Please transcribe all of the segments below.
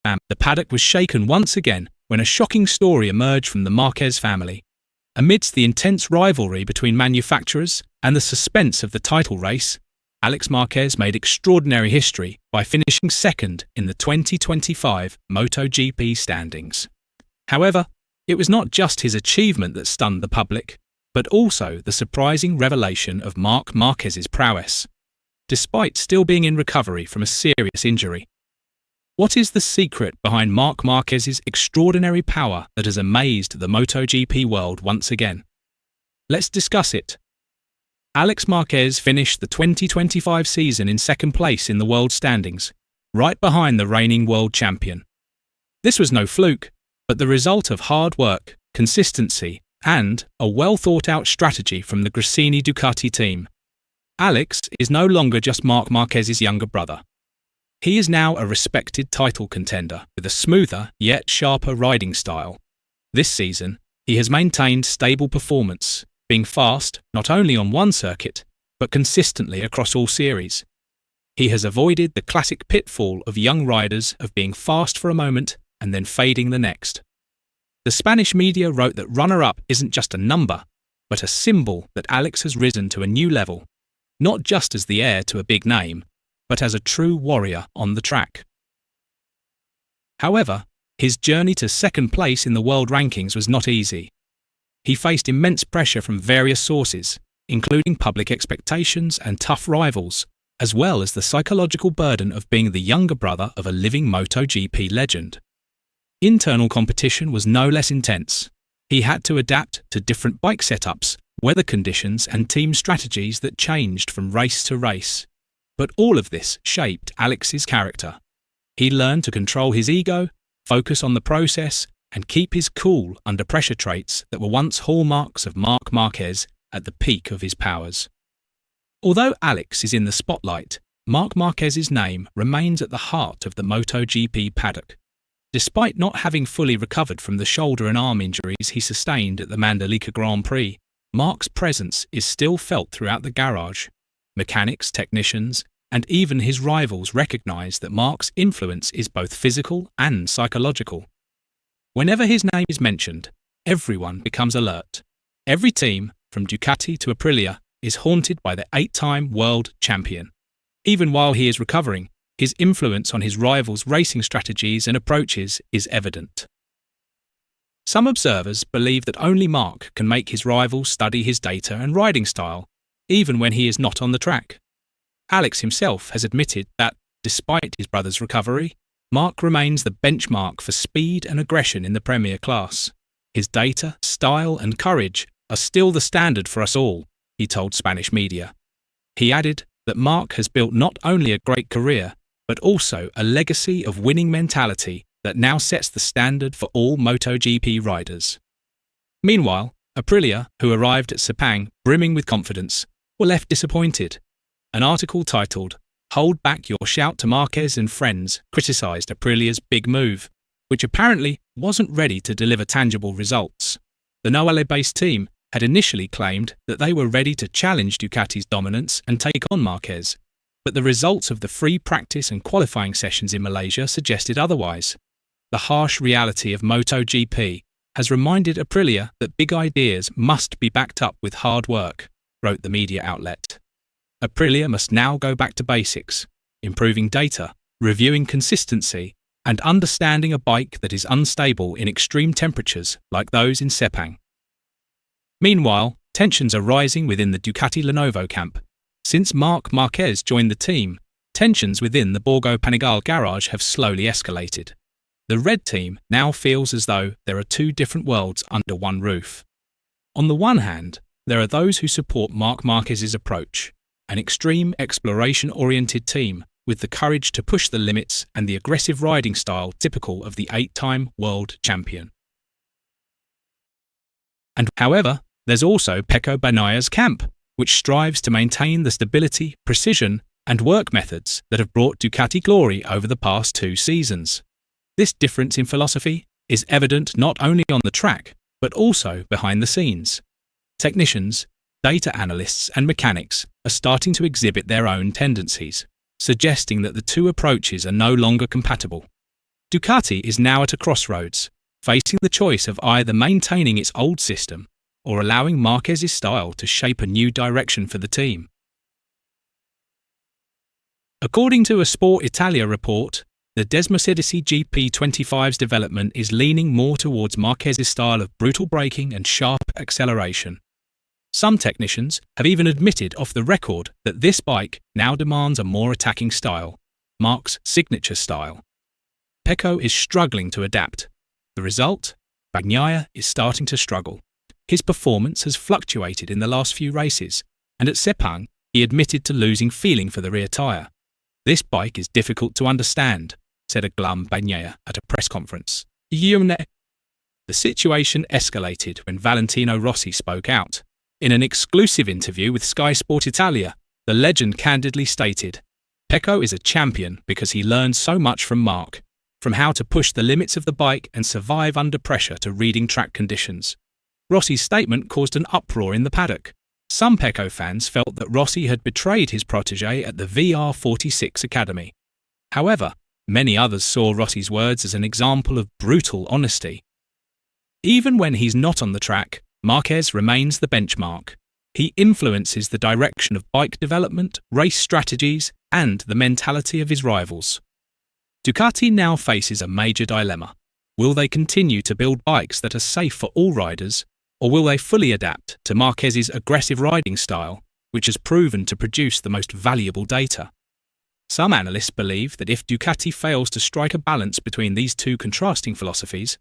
The paddock was shaken once again when a shocking story emerged from the Marquez family. Amidst the intense rivalry between manufacturers and the suspense of the title race, Alex Márquez made extraordinary history by finishing second in the 2025 MotoGP standings. However, it was not just his achievement that stunned the public, but also the surprising revelation of Marc Márquez's prowess, despite still being in recovery from a serious injury. What is the secret behind Marc Márquez's extraordinary power that has amazed the MotoGP world once again? Let's discuss it. Alex Márquez finished the 2025 season in second place in the world standings, right behind the reigning world champion. This was no fluke, but the result of hard work, consistency, and a well-thought-out strategy from the Gresini Ducati team. Alex is no longer just Marc Márquez's younger brother. He is now a respected title contender with a smoother yet sharper riding style. This season, he has maintained stable performance, being fast not only on one circuit, but consistently across all series. He has avoided the classic pitfall of young riders of being fast for a moment and then fading the next. The Spanish media wrote that runner-up isn't just a number, but a symbol that Alex has risen to a new level, not just as the heir to a big name, but as a true warrior on the track. However, his journey to second place in the world rankings was not easy. He faced immense pressure from various sources, including public expectations and tough rivals, as well as the psychological burden of being the younger brother of a living MotoGP legend. Internal competition was no less intense. He had to adapt to different bike setups, weather conditions, and team strategies that changed from race to race. But all of this shaped Alex's character. He learned to control his ego, focus on the process, and keep his cool under pressure, traits that were once hallmarks of Marc Márquez at the peak of his powers. Although Alex is in the spotlight, Marc Márquez's name remains at the heart of the MotoGP paddock. Despite not having fully recovered from the shoulder and arm injuries he sustained at the Mandalika Grand Prix, Marc's presence is still felt throughout the garage. Mechanics, technicians, and even his rivals recognise that Marc's influence is both physical and psychological. Whenever his name is mentioned, everyone becomes alert. Every team, from Ducati to Aprilia, is haunted by the 8-time world champion. Even while he is recovering, his influence on his rivals' racing strategies and approaches is evident. Some observers believe that only Marc can make his rivals study his data and riding style, even when he is not on the track. Alex himself has admitted that, despite his brother's recovery, Marc remains the benchmark for speed and aggression in the Premier class. His data, style, and courage are still the standard for us all, he told Spanish media. He added that Marc has built not only a great career, but also a legacy of winning mentality that now sets the standard for all MotoGP riders. Meanwhile, Aprilia, who arrived at Sepang brimming with confidence, were left disappointed. An article titled, "Hold Back Your Shout to Marquez and Friends" criticised Aprilia's big move, which apparently wasn't ready to deliver tangible results. The Noale-based team had initially claimed that they were ready to challenge Ducati's dominance and take on Marquez, but the results of the free practice and qualifying sessions in Malaysia suggested otherwise. The harsh reality of MotoGP has reminded Aprilia that big ideas must be backed up with hard work, wrote the media outlet. Aprilia must now go back to basics, improving data, reviewing consistency, and understanding a bike that is unstable in extreme temperatures like those in Sepang. Meanwhile, tensions are rising within the Ducati Lenovo camp. Since Marc Marquez joined the team, tensions within the Borgo Panigale garage have slowly escalated. The Red team now feels as though there are two different worlds under one roof. On the one hand, there are those who support Marc Marquez's approach, an extreme exploration-oriented team with the courage to push the limits and the aggressive riding style typical of the 8-time world champion. And however, there's also Pecco Bagnaia's camp, which strives to maintain the stability, precision, and work methods that have brought Ducati glory over the past 2 seasons. This difference in philosophy is evident not only on the track, but also behind the scenes. Technicians, data analysts, and mechanics are starting to exhibit their own tendencies, suggesting that the two approaches are no longer compatible. Ducati is now at a crossroads, facing the choice of either maintaining its old system or allowing Marquez's style to shape a new direction for the team. According to a Sport Italia report, the Desmosedici GP25's development is leaning more towards Marquez's style of brutal braking and sharp acceleration. Some technicians have even admitted off the record that this bike now demands a more attacking style, Marc's signature style. Pecco is struggling to adapt. The result? Bagnaia is starting to struggle. His performance has fluctuated in the last few races, and at Sepang, he admitted to losing feeling for the rear tyre. "This bike is difficult to understand," said a glum Bagnaia at a press conference. The situation escalated when Valentino Rossi spoke out. In an exclusive interview with Sky Sport Italia, the legend candidly stated, "Pecco is a champion because he learned so much from Marc, from how to push the limits of the bike and survive under pressure to reading track conditions." Rossi's statement caused an uproar in the paddock. Some Pecco fans felt that Rossi had betrayed his protégé at the VR46 Academy. However, many others saw Rossi's words as an example of brutal honesty. Even when he's not on the track, Marquez remains the benchmark. He influences the direction of bike development, race strategies, and the mentality of his rivals. Ducati now faces a major dilemma. Will they continue to build bikes that are safe for all riders, or will they fully adapt to Marquez's aggressive riding style, which has proven to produce the most valuable data? Some analysts believe that if Ducati fails to strike a balance between these two contrasting philosophies,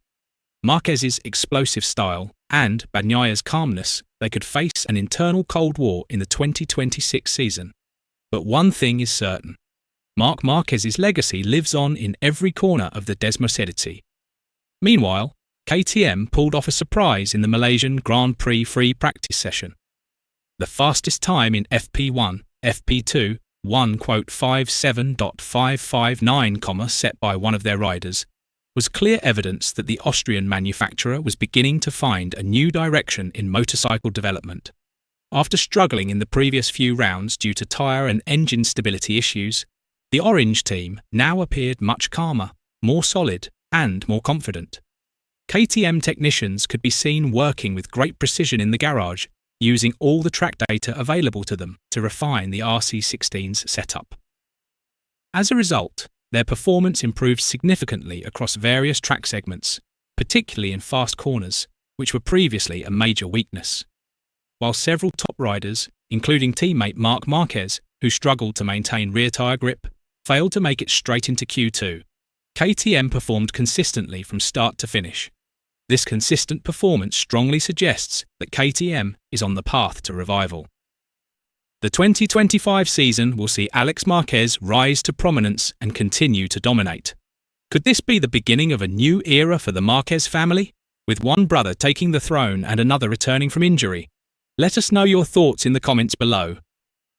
Marquez's explosive style and Bagnaia's calmness, they could face an internal Cold War in the 2026 season. But one thing is certain. Marc Marquez's legacy lives on in every corner of the Desmosedici. Meanwhile, KTM pulled off a surprise in the Malaysian Grand Prix free practice session. The fastest time in FP1, FP2, 1:57.559, set by one of their riders, was clear evidence that the Austrian manufacturer was beginning to find a new direction in motorcycle development. After struggling in the previous few rounds due to tyre and engine stability issues, the Orange team now appeared much calmer, more solid, and more confident. KTM technicians could be seen working with great precision in the garage, using all the track data available to them to refine the RC16's setup. As a result, their performance improved significantly across various track segments, particularly in fast corners, which were previously a major weakness. While several top riders, including teammate Marc Marquez, who struggled to maintain rear tyre grip, failed to make it straight into Q2, KTM performed consistently from start to finish. This consistent performance strongly suggests that KTM is on the path to revival. The 2025 season will see Alex Márquez rise to prominence and continue to dominate. Could this be the beginning of a new era for the Márquez family, with one brother taking the throne and another returning from injury? Let us know your thoughts in the comments below.